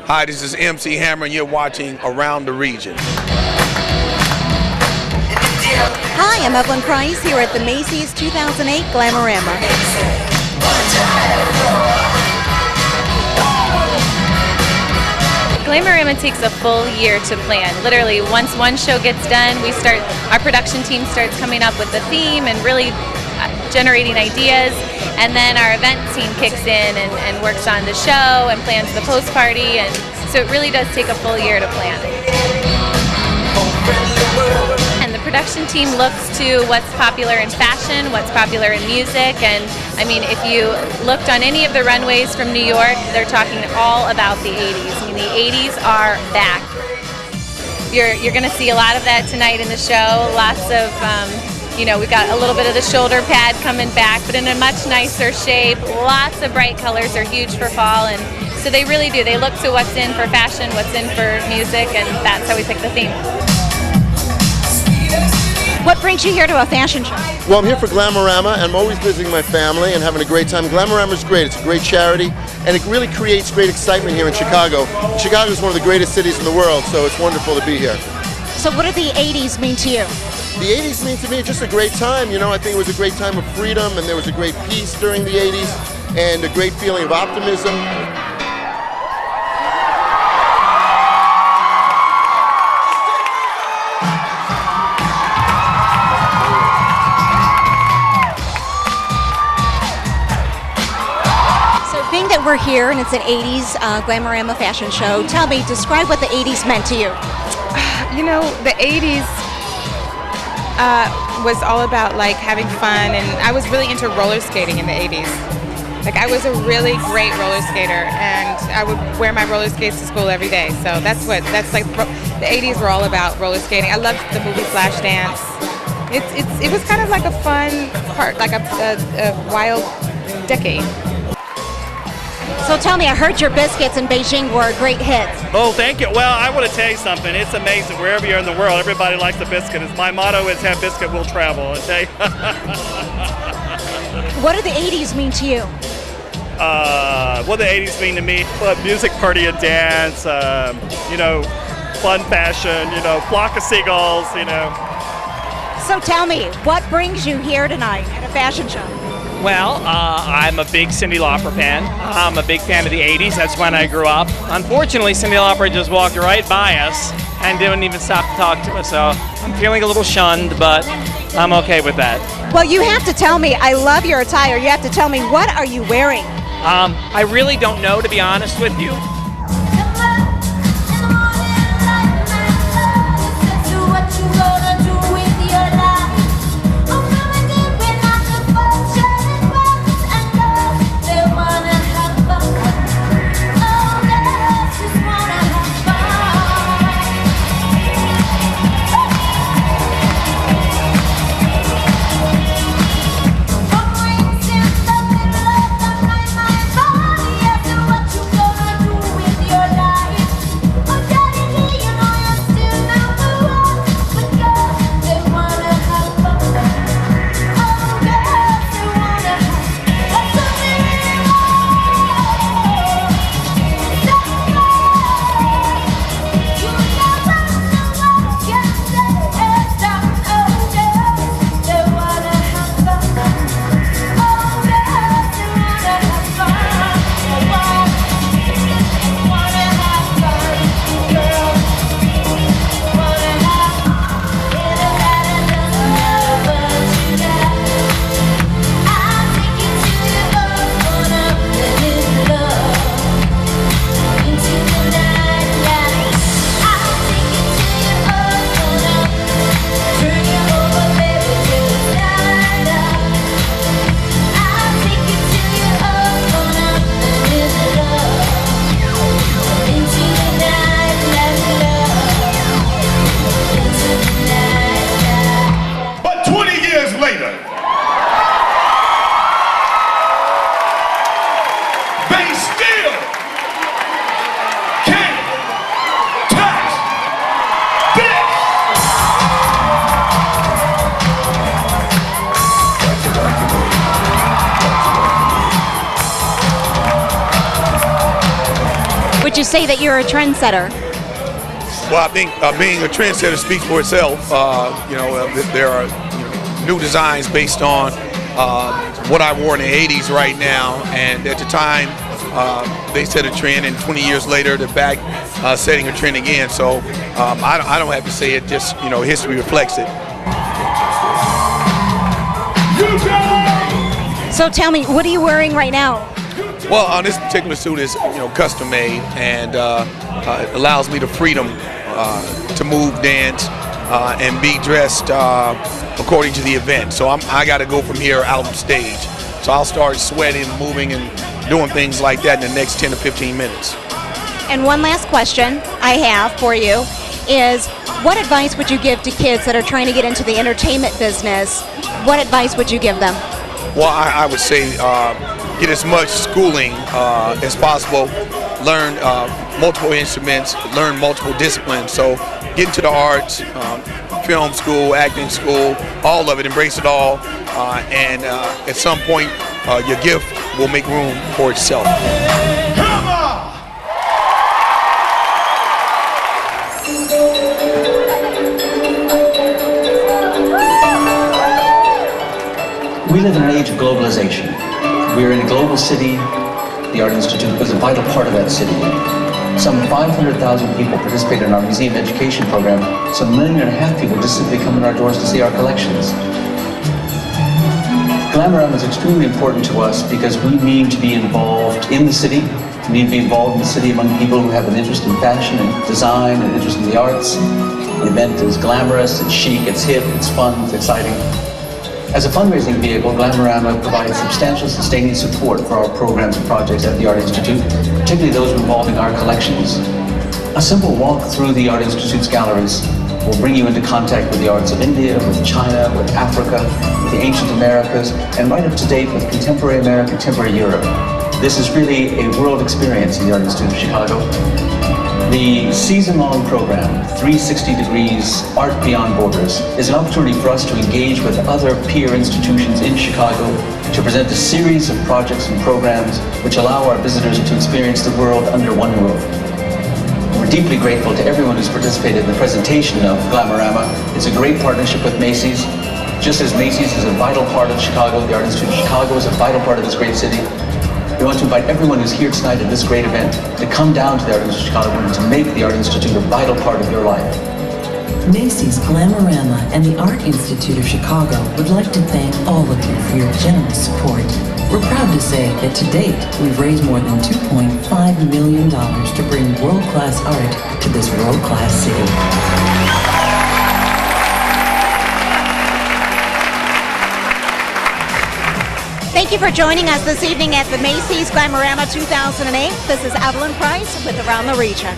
Hi, this is MC Hammer, and you're watching Around the Region. Hi, I'm Evelyn Price here at the Macy's 2008 Glamorama. Glamorama takes a full year to plan. Literally, once one show gets done, our production team starts coming up with the theme and really generating ideas, and then our event team kicks in and works on the show and plans the post party, and so it really does take a full year to plan. And the production team looks to what's popular in fashion, what's popular in music, and I mean, if you looked on any of the runways from New York, they're talking all about the 80s. I mean, the 80s are back. You're going to see a lot of that tonight in the show. Lots of, we've got a little bit of the shoulder pad coming back, but in a much nicer shape. Lots of bright colors are huge for fall, and so they really do. They look to what's in for fashion, what's in for music, and that's how we pick the theme. What brings you here to a fashion show? Well, I'm here for Glamorama, and I'm always visiting my family and having a great time. Glamorama is great. It's a great charity, and it really creates great excitement here in Chicago. Chicago is one of the greatest cities in the world, so it's wonderful to be here. So what do the 80s mean to you? The 80s mean to me just a great time. You know, I think it was a great time of freedom, and there was a great peace during the 80s, and a great feeling of optimism. Being that we're here and it's an 80s Glamorama fashion show, tell me, describe what the 80s meant to you. You know, the 80s was all about like having fun, and I was really into roller skating in the 80s. Like, I was a really great roller skater, and I would wear my roller skates to school every day. So that's like the 80s were all about, roller skating. I loved the movie Flashdance. It was kind of like a fun part, like a wild decade. So tell me, I heard your biscuits in Beijing were a great hit. Oh, thank you. Well, I want to tell you something. It's amazing. Wherever you're in the world, everybody likes a biscuit. My motto is have biscuit, we'll travel. Okay? What do the 80s mean to you? What do the 80s mean to me? Well, music, party, and dance, fun fashion, flock of seagulls, So tell me, what brings you here tonight at a fashion show? Well, I'm a big Cyndi Lauper fan. I'm a big fan of the 80s. That's when I grew up. Unfortunately, Cyndi Lauper just walked right by us and didn't even stop to talk to us. So I'm feeling a little shunned, but I'm okay with that. Well, you have to tell me. I love your attire. You have to tell me, what are you wearing? I really don't know, to be honest with you. you say that you're a trendsetter? Well, I think being a trendsetter speaks for itself. There are new designs based on what I wore in the 80s right now, and at the time they set a trend, and 20 years later they're back setting a trend again. So I don't have to say it, just history reflects it. So tell me, what are you wearing right now? Well, this particular suit is custom made, and it allows me the freedom to move, dance, and be dressed according to the event. So I got to go from here out on stage. So I'll start sweating, moving, and doing things like that in the next 10 to 15 minutes. And one last question I have for you is, what advice would you give to kids that are trying to get into the entertainment business? What advice would you give them? Well, I would say get as much schooling as possible, learn multiple instruments, learn multiple disciplines. So get into the arts, film school, acting school, all of it, embrace it all, and at some point your gift will make room for itself. We live in an age of globalization. We're in a global city. The Art Institute was a vital part of that city. Some 500,000 people participated in our museum education program. Some 1.5 million people just simply come in our doors to see our collections. Glamorama is extremely important to us because we mean to be involved in the city, we mean to be involved in the city among people who have an interest in fashion and design and interest in the arts. The event is glamorous, it's chic, it's hip, it's fun, it's exciting. As a fundraising vehicle, Glamorama provides substantial sustaining support for our programs and projects at the Art Institute, particularly those involving our collections. A simple walk through the Art Institute's galleries will bring you into contact with the arts of India, with China, with Africa, with the ancient Americas, and right up to date with contemporary America, contemporary Europe. This is really a world experience in the Art Institute of Chicago. The season-long program, 360 Degrees Art Beyond Borders, is an opportunity for us to engage with other peer institutions in Chicago to present a series of projects and programs which allow our visitors to experience the world under one roof. We're deeply grateful to everyone who's participated in the presentation of Glamorama. It's a great partnership with Macy's. Just as Macy's is a vital part of Chicago, the Art Institute of Chicago is a vital part of this great city. We want to invite everyone who's here tonight at this great event to come down to the Art Institute of Chicago and to make the Art Institute a vital part of your life. Macy's, Glamorama, and the Art Institute of Chicago would like to thank all of you for your generous support. We're proud to say that to date, we've raised more than $2.5 million to bring world-class art to this world-class city. Thank you for joining us this evening at the Macy's Glamorama 2008. This is Evelyn Price with Around the Region.